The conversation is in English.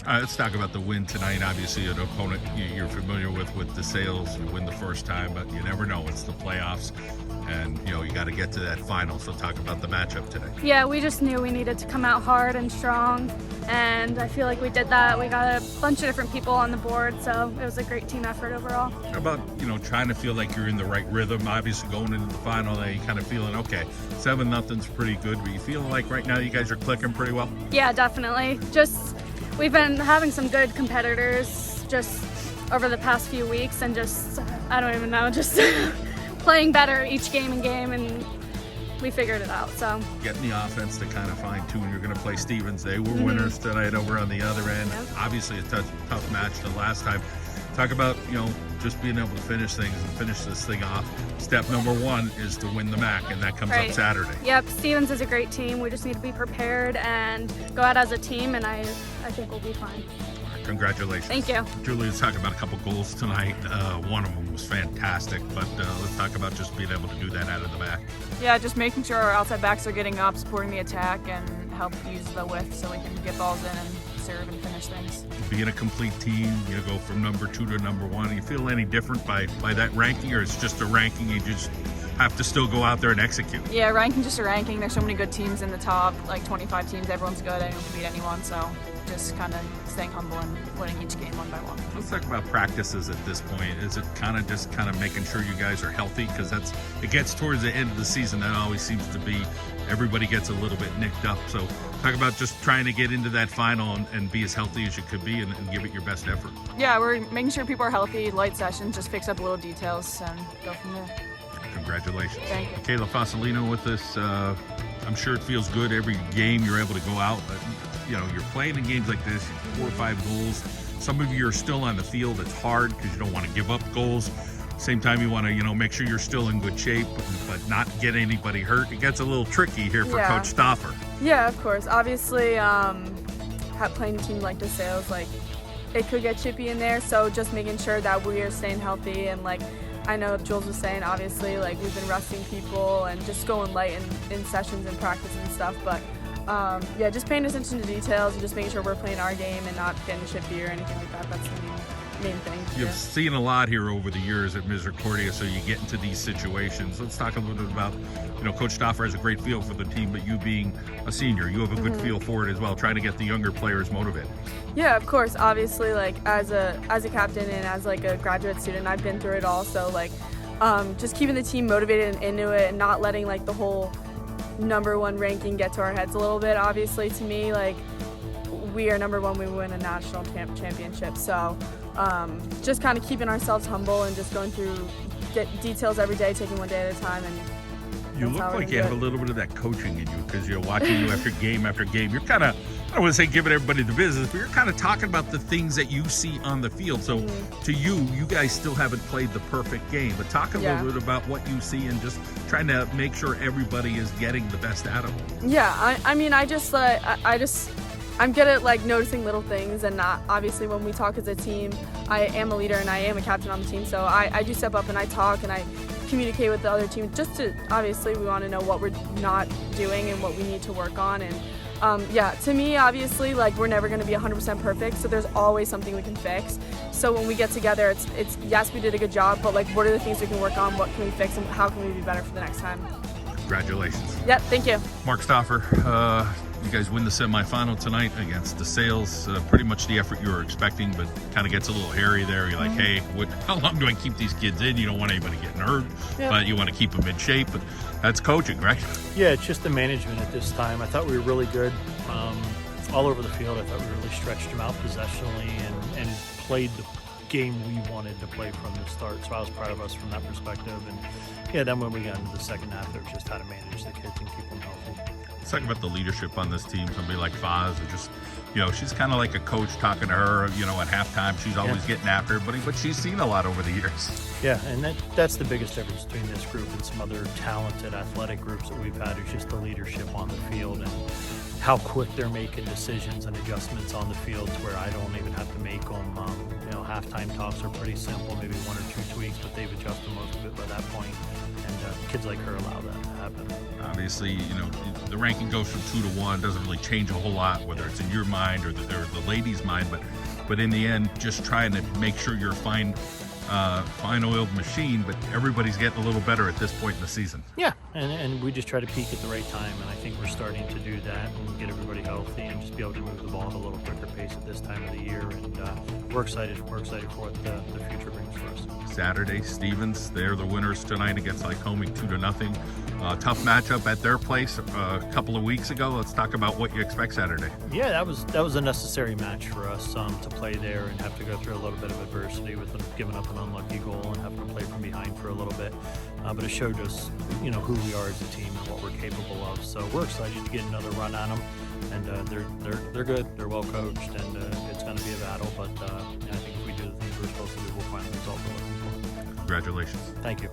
Let's talk about the win tonight. Obviously, an opponent you're familiar with DeSales. You win the first time, but you never know. It's the playoffs, and you got to get to that final. So talk about the matchup today. Yeah, we just knew we needed to come out hard and strong, and I feel like we did that. We got a bunch of different people on the board, so it was a great team effort overall. How about trying to feel like you're in the right rhythm? Obviously, going into the final, you kind of feeling okay. 7-0's pretty good, but you feeling like right now you guys are clicking pretty well? Yeah, definitely. We've been having some good competitors just over the past few weeks, and I don't even know, just playing better each game and we figured it out. So getting the offense to kind of fine tune. You're going to play Stevens. They were winners tonight over on the other end. Yep. Obviously a tough match the last time. Talk about just being able to finish things and finish this thing off. Step number one is to win the MAC, and that comes up Saturday. Yep, Stevens is a great team. We just need to be prepared and go out as a team, and I think we'll be fine. Congratulations. Thank you. Julie, let's talk about a couple goals tonight. One of them was fantastic, but let's talk about just being able to do that out of the back. Yeah, just making sure our outside backs are getting up, supporting the attack, and help use the width so we can get balls in and serve and finish things. Being a complete team, go from number 2 to number 1. You feel any different by that ranking, or it's just a ranking you just have to still go out there and execute? Yeah, ranking's just a ranking. There's so many good teams in the top, like 25 teams. Everyone's good. Anyone can beat anyone, so just kind of staying humble and winning each game one by one. Let's talk about practices at this point. Is it kind of making sure you guys are healthy? Because it gets towards the end of the season. That always seems to be everybody gets a little bit nicked up. So talk about just trying to get into that final and be as healthy as you could be and give it your best effort. Yeah, we're making sure people are healthy, light sessions, just fix up little details and go from there. Congratulations. Thank you. Kayla Fossolino with us. I'm sure it feels good every game you're able to go out, but you're playing in games like this, 4 or 5 goals. Some of you are still on the field. It's hard because you don't want to give up goals. Same time, you want to, make sure you're still in good shape, but not get anybody hurt. It gets a little tricky here for Coach Stauffer. Yeah, of course. Obviously, playing a team like DeSales, it could get chippy in there. So just making sure that we are staying healthy, and I know Jules was saying, obviously, we've been resting people and just going light in sessions and practice and stuff. But yeah, just paying attention to details and just making sure we're playing our game and not getting chippy or anything like that. That's the main thing. You've seen a lot here over the years at Misericordia, so you get into these situations. Let's talk a little bit about, Coach Stauffer has a great feel for the team, but you being a senior, you have a good feel for it as well, trying to get the younger players motivated. Yeah, of course. Obviously, as a captain and as a graduate student, I've been through it all. So just keeping the team motivated and into it, and not letting the whole number 1 ranking get to our heads a little bit. Obviously, to me, we are number 1, we win a national championship. So just kind of keeping ourselves humble and just going through details every day, taking one day at a time. And you look like you have a little bit of that coaching in you, because watching you after game after game. You're kind of, I don't want to say giving everybody the business, but you're kind of talking about the things that you see on the field. So to you guys still haven't played the perfect game, but talk a little bit about what you see and just trying to make sure everybody is getting the best out of them. Yeah, I'm good at noticing little things, and not obviously when we talk as a team. I am a leader and I am a captain on the team, so I do step up and I talk and I communicate with the other team. Just to, obviously, we want to know what we're not doing and what we need to work on. And yeah, to me, obviously, we're never going to be 100% perfect, so there's always something we can fix. So when we get together, it's yes, we did a good job, but what are the things we can work on? What can we fix, and how can we be better for the next time? Congratulations. Yeah, thank you. Mark Stauffer, you guys win the semifinal tonight against DeSales. Pretty much the effort you were expecting, but kind of gets a little hairy there. You're like, hey, how long do I keep these kids in? You don't want anybody getting hurt, but you want to keep them in shape. But that's coaching, right? Yeah, it's just the management at this time. I thought we were really good all over the field. I thought we really stretched them out possessionally and played the game we wanted to play from the start. So I was proud of us from that perspective. And yeah, then when we got into the second half, it was just how to manage the kids and keep them healthy. Let's talk about the leadership on this team. Somebody like Foz, just, she's kind of like a coach talking to her, at halftime. She's always getting after everybody, but she's seen a lot over the years. Yeah, and that's the biggest difference between this group and some other talented athletic groups that we've had, is just the leadership on the field. how quick they're making decisions and adjustments on the field to where I don't even have to make them. Halftime talks are pretty simple, maybe 1 or 2 tweaks, but they've adjusted most of it by that point. And kids like her allow that to happen. Obviously, the ranking goes from 2 to 1. Doesn't really change a whole lot, whether it's in your mind or the ladies' mind. But in the end, just trying to make sure you're a fine-oiled machine. But everybody's getting a little better at this point in the season. Yeah, and we just try to peak at the right time, and I think we're starting to do that and get everybody healthy and just be able to move the ball at a little quicker pace at this time of the year. And we're excited. We're excited for what the future brings for us. Saturday, Stevens, they're the winners tonight against Lycoming 2-0. Tough matchup at their place a couple of weeks ago. Let's talk about what you expect Saturday. Yeah, that was a necessary match for us to play there and have to go through a little bit of adversity with them giving up an unlucky goal and having to play from behind for a little bit. But it showed us, who we are as a team and what we're capable of. So we're excited to get another run on them. And they're good. They're well coached, and it's going to be a battle. But I think if we do the things we're supposed to do, we'll find the result we're looking for. Congratulations. Thank you.